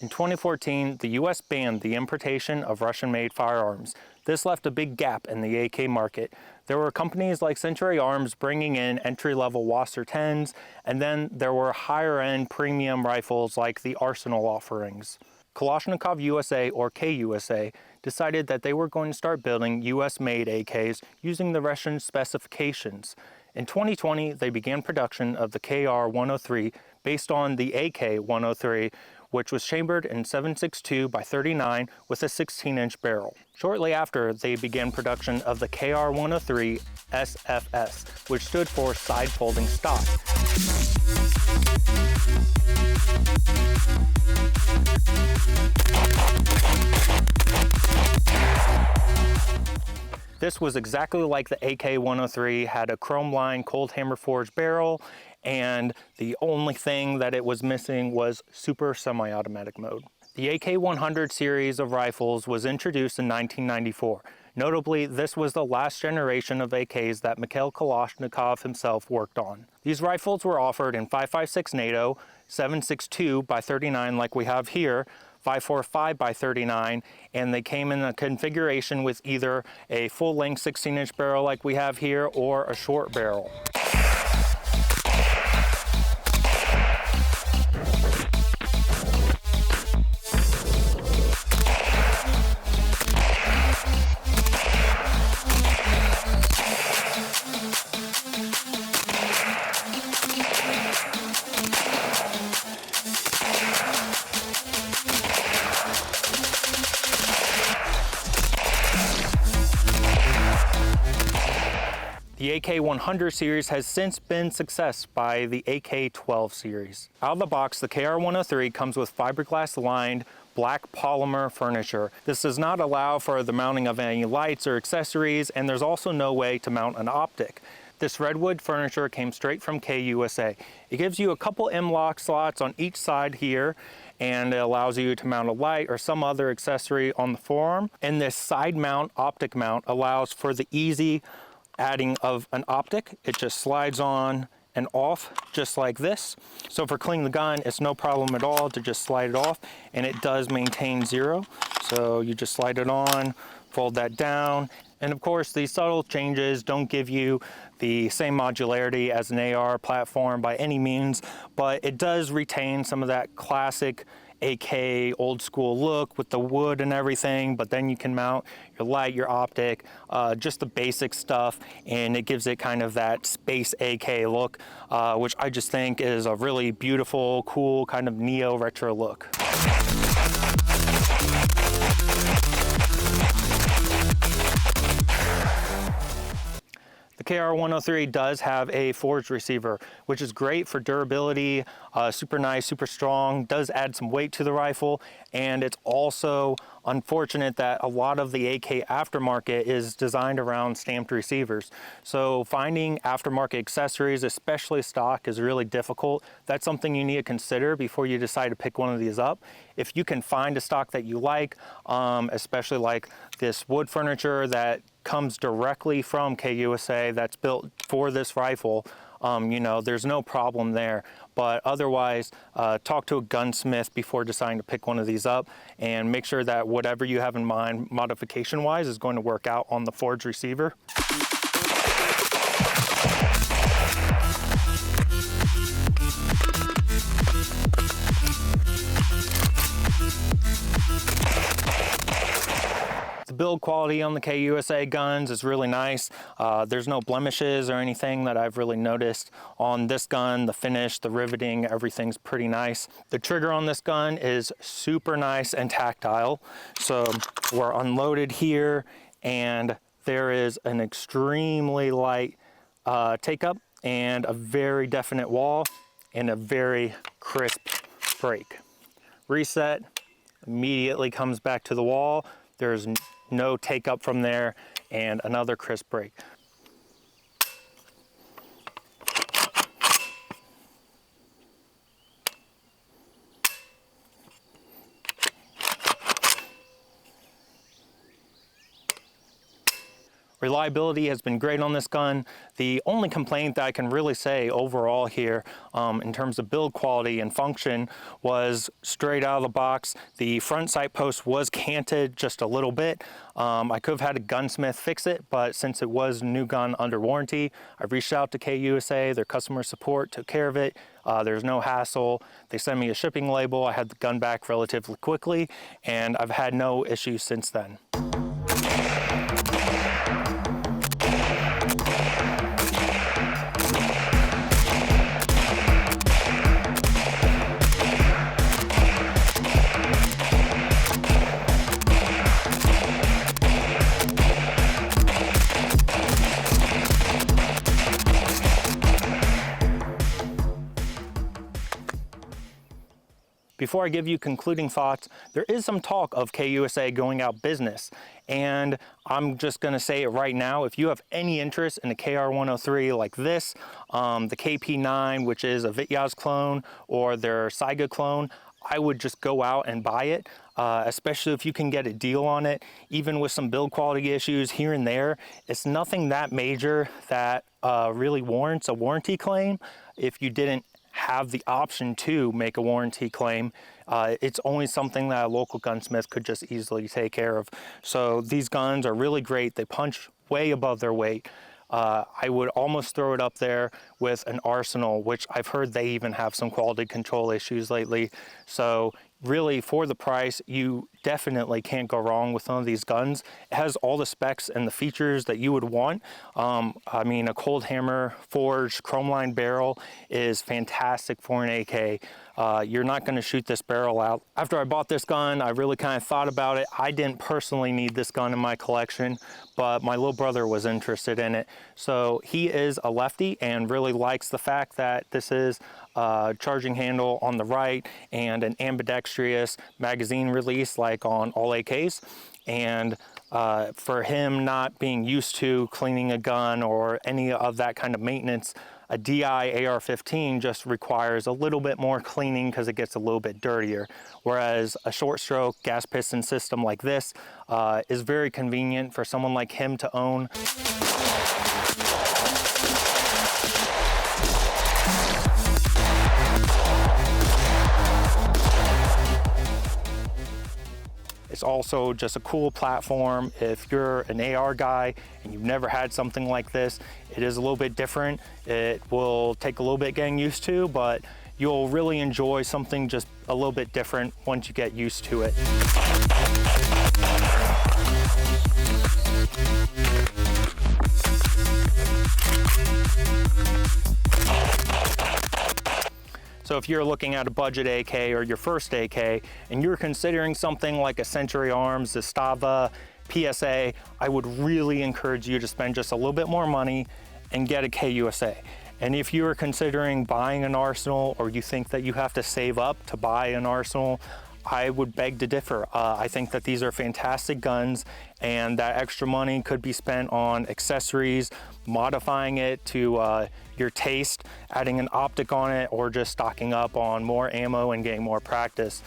In 2014, the US banned the importation of Russian-made firearms. This left a big gap in the AK market. There were companies like Century Arms bringing in entry-level Wasser 10s, and then there were higher-end premium rifles like the Arsenal offerings. Kalashnikov USA, or KUSA, decided that they were going to start building US-made AKs using the Russian specifications. In 2020, they began production of the KR-103 based on the AK-103, which was chambered in 7.62 by 39 with a 16-inch barrel. Shortly after, they began production of the KR-103 SFS, which stood for side-folding stock. This was exactly like the AK-103, had a chrome-lined cold hammer forged barrel, and the only thing that it was missing was super semi-automatic mode. The AK-100 series of rifles was introduced in 1994. Notably, this was the last generation of AKs that Mikhail Kalashnikov himself worked on. These rifles were offered in 5.56 NATO, 7.62 by 39 like we have here, 5.45 by 39, and they came in a configuration with either a full-length 16-inch barrel like we have here or a short barrel. The AK-100 series has since been successed by the AK-12 series. Out of the box, the KR-103 comes with fiberglass-lined black polymer furniture. This does not allow for the mounting of any lights or accessories, and there's also no way to mount an optic. This redwood furniture came straight from KUSA. It gives you a couple M-lock slots on each side here, and it allows you to mount a light or some other accessory on the forearm. And this side mount, optic mount, allows for the easy adding of an optic. It just slides on and off just like this. So for cleaning the gun, it's no problem at all to just slide it off, and it does maintain zero. So you just slide it on, fold that down. And of course, these subtle changes don't give you the same modularity as an AR platform by any means, but it does retain some of that classic AK old school look with the wood and everything, but then you can mount your light, your optic, just the basic stuff, and it gives it kind of that space AK look, which I just think is a really beautiful, cool kind of neo retro look. The KR-103 does have a forged receiver, which is great for durability, super nice, super strong, does add some weight to the rifle, and it's also unfortunate that a lot of the AK aftermarket is designed around stamped receivers. So finding aftermarket accessories, especially stock, is really difficult. That's something you need to consider before you decide to pick one of these up. If you can find a stock that you like, especially like this wood furniture that comes directly from KUSA that's built for this rifle, you know, there's no problem there. But otherwise, talk to a gunsmith before deciding to pick one of these up, and make sure that whatever you have in mind modification-wise is going to work out on the forged receiver. Build quality on the KUSA guns is really nice. There's no blemishes or anything that I've really noticed on this gun. The finish, the riveting, everything's pretty nice. The trigger on this gun is super nice and tactile. So we're unloaded here, and there is an extremely light take up and a very definite wall and a very crisp break. Reset, immediately comes back to the wall. There's no take up from there, and another crisp break. Reliability has been great on this gun. The only complaint that I can really say overall here in terms of build quality and function was straight out of the box. The front sight post was canted just a little bit. I could have had a gunsmith fix it, but since it was a new gun under warranty, I reached out to KUSA, their customer support took care of it. There's no hassle. They sent me a shipping label. I had the gun back relatively quickly, and I've had no issues since then. Before I give you concluding thoughts, there is some talk of KUSA going out business. And I'm just gonna say it right now, if you have any interest in a KR-103 like this, the KP9, which is a Vityaz clone, or their Saiga clone, I would just go out and buy it, especially if you can get a deal on it. Even with some build quality issues here and there, it's nothing that major that really warrants a warranty claim. If you didn't have the option to make a warranty claim, it's only something that a local gunsmith could just easily take care of. So these guns are really great. They punch way above their weight. I would almost throw it up there with an Arsenal, which I've heard they even have some quality control issues lately. So really, for the price, you definitely can't go wrong with one of these guns. It has all the specs and the features that you would want. I mean, a cold hammer forged chrome lined barrel is fantastic for an AK. You're not going to shoot this barrel out. After I bought this gun, I really kind of thought about it. I didn't personally need this gun in my collection, but my little brother was interested in it. So he is a lefty and really likes the fact that this is a charging handle on the right and an ambidextrous magazine release like on all AKs. And for him not being used to cleaning a gun or any of that kind of maintenance, a DI AR-15 just requires a little bit more cleaning because it gets a little bit dirtier. Whereas a short stroke gas piston system like this is very convenient for someone like him to own. It's also just a cool platform. If you're an AR guy and you've never had something like this, it is a little bit different. It will take a little bit getting used to, but you'll really enjoy something just a little bit different once you get used to it. So if you're looking at a budget AK or your first AK and you're considering something like a Century Arms, the Stava, PSA, I would really encourage you to spend just a little bit more money and get a KUSA. And if you're considering buying an Arsenal or you think that you have to save up to buy an Arsenal, I would beg to differ. I think that these are fantastic guns and that extra money could be spent on accessories, modifying it to your taste, adding an optic on it, or just stocking up on more ammo and getting more practice.